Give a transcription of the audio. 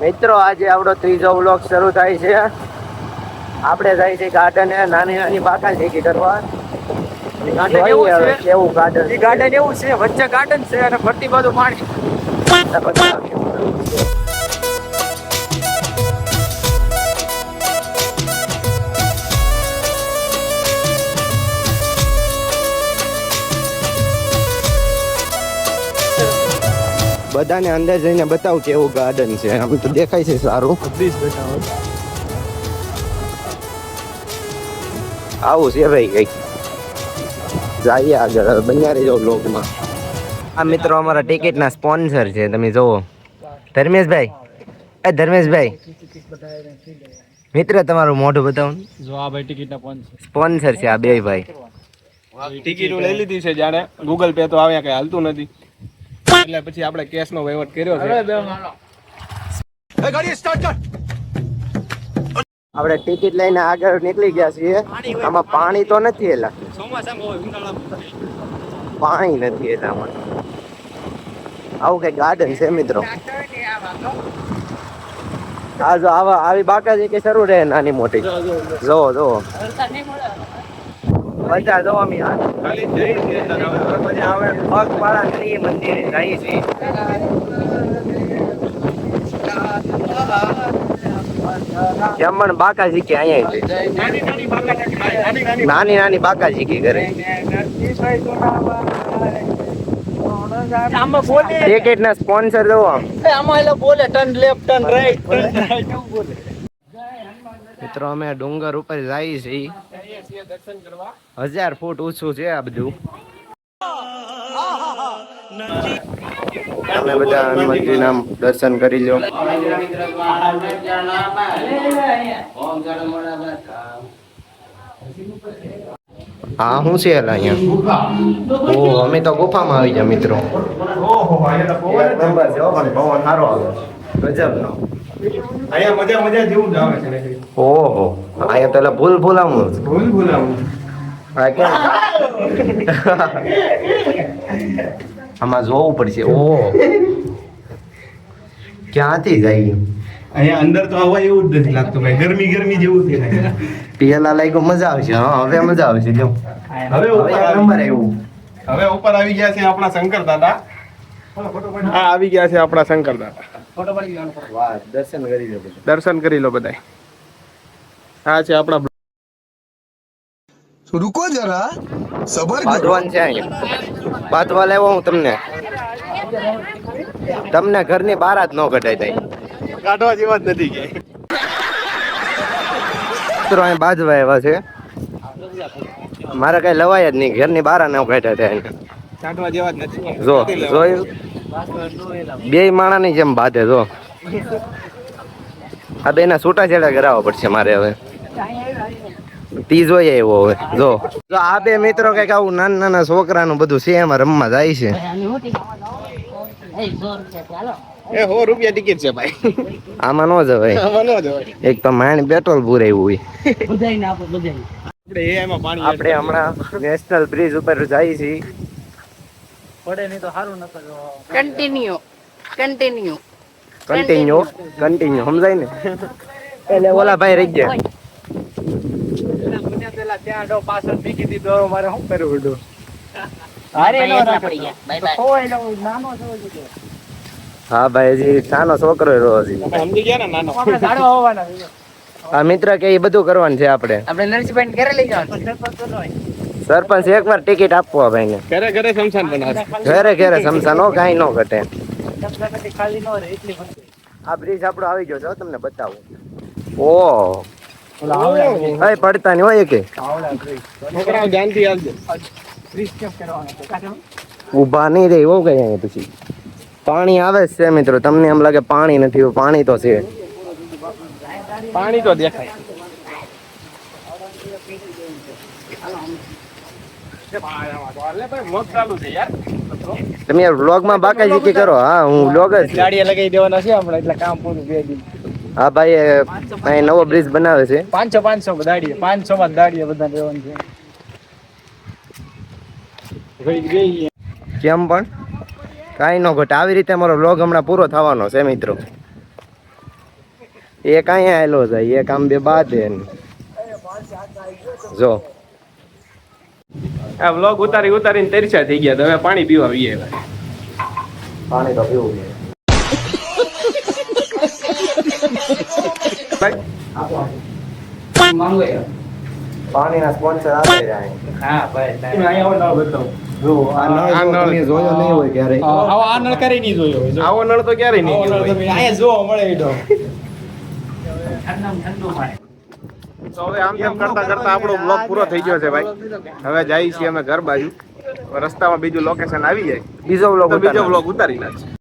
મિત્રો આજે આપણો ત્રીજો વ્લોગ શરૂ થાય છે. આપણે જાય છે ગાર્ડન નાની નાની બાકાજી કરવા. ગાર્ડન એવું છે, કેવું ગાર્ડન? ગાર્ડન એવું છે, વચ્ચે ગાર્ડન છે અને ફરતી બાજુ પાણી. બધાને અંદર જઈને બતાવું કેવું ગાર્ડન છે. આમ તો દેખાય છે સારું. આવું છે ભાઈ કઈક. જઈએ આગળ, બન્યા રહેજો બ્લોગમાં. આ મિત્રો અમારા ટિકિટના સ્પોન્સર છે, તમે જોવો. ધર્મેશભાઈ, ધર્મેશભાઈ મિત્ર તમારું મોઢું બતાવો. જો આ ભાઈ ટિકિટના સ્પોન્સર છે આ બે ભાઈ. ટિકિટો લઈ લીધી છે, જાણે ગૂગલ પે તો આવ્યા કઈ હાલતું નથી, એટલે પછી આપણે કેશ નો વહીવટ કર્યો છે. આપણે ટિકિટ લઈને આગળ નીકળી ગયા છીએ. આમાં પાણી તો નથી, એલા પાણી નથી એલામાં. આવું કઈ ગાર્ડન છે મિત્રો. આ જો આવા આવી બાકાજી કે શરૂ રહે નાની મોટી. જોવો જોવો બધા જો અમે પગપાળા કરીએ મંદિરે જઈએ છીએ. જમણ બાકાજી કે અહીંયા છે. નાની નાની બાકાજી કે ઘરે. ટિકિટ ના સ્પોન્સર જો મિત્રો. અમે ડુંગર ઉપર જઈએ છીએ. 1000 ફૂટ ઊંચું છે આ બધું. તમે બધા હનુમાનજીના દર્શન કરી લો. હા શું છે અહીંયા? ઓ અમે તો ગુફામાં આવી ગયા મિત્રો. પવન સારો આવે ગજબનો. અહીંયા મજા જેવું જ આવે છે. ઓહો અહીંયા પેલા ભૂલ આવું આમાં જોવું પડશે. ઓહ ક્યાંથી જાય? અહીંયા અંદર તો હવા એવું જ નથી લાગતું ભાઈ, ગરમી જેવું થાય. પેલા લાગ્યું મજા આવશે. હા હવે મજા આવશે. જો હવે ઉપર આવ્યું. હવે ઉપર આવી ગયા છે આપણા શંકર દાદા. હા આવી ગયા છે આપણા શંકર દાદા. દર્શન કરી લો બધા. આ છે આપણા. रुको जरा सबर બાંધવાન છે અહીંયા. બાંધવા લેવો હું તમને ઘરની બહાર જ ન કઢાય થાય. કાઢવા જેવા જ નથી કે મિત્રો અહીં બાંધવા એવા છે. મારે કઈ લવાય જ નહીં. ઘરની બહાર ન કાઢ્યા થાય. કાઢવા જેવા જ નથી. જો જોયું બે માણાની જેમ બાંધે. જો આ બેના છૂટાછેડા કરાવવા પડશે મારે હવે. તી જોઈએ એવો હવે. જો આ બે મિત્રો કઈક આવું નાના છોકરાનું બધું છે એમાં રમવા જાય છે. એ 100 રૂપિયા ટિકિટ છે ભાઈ. આમાં નો જવાય. એક તો માણ પેટ્રોલ પૂરાયું હોય. આપણે હમણાં નેશનલ બ્રિજ ઉપર જઈએ છીએ. કન્ટિન્યુ સમજાય ને? એટલે ઓલા ભાઈ રહી ગયા. હા ભાઈ હજી નાનો છોકરો હા મિત્ર કે એ બધું કરવાનું છે. આપણે સરપંચ એકવાર ટિકિટ આપવા ભાઈ ને. ઘરે શમશાન બનાવે. ઘરે સમસાનો કાઈ નો ઘટે. આ બ્રિજ આપણો આવી ગયો છે, તમને બતાવું. ઓહ પડતા નહીં હોય કે ઉભા નહીં રે. એવું કઈ પછી પાણી આવે છે મિત્રો. તમને એમ લાગે પાણી નથી, પાણી તો છે. પાણી તો દેખાય. તમે વ્લોગ માં બાકાજી કરો. હા હું વ્લોગ જ ગાડીએ લગાવી દેવાના છે હમણાં, એટલે કામ પૂરું 2 દિન. હા ભાઈ અહીં નવો બ્રિજ બનાવે છે. 500 દાડીએ 500 માં દાડીએ બધા રહેવાનું છે. કેમ પણ કાંઈ ન ઘટે. આવી રીતે અમારો વ્લોગ હમણાં પૂરો થવાનો છે મિત્રો. એક અહીંયા આવેલો છે, એક આમ બે બાદ હે ને. જો આ વ્લોગ ઉતારીને તરસ્યા થઈ ગયા, તો હવે પાણી પીવા આવીએ. પાણી તો પીવું છે. પાણીના સ્પોન્સર આપે છે અહીંયા. જો આ નળ જો તમે જોયો નહીં હોય ક્યારેય. આ નળ ક્યારેય નહીં જોયો હોય. આવો નળ તો ક્યારેય નહીં જોયો હોય. અહીંયા જોવા મળે એનો. તો હવે આમ તેમ કરતા કરતા આપણો બ્લોગ પૂરો થઈ ગયો છે ભાઈ. હવે જઈએ છીએ અમે ઘર બાજુ. રસ્તામાં બીજું લોકેશન આવી જાય બીજો વ્લોગ તો બીજો બ્લોગ ઉતારી નાખીએ.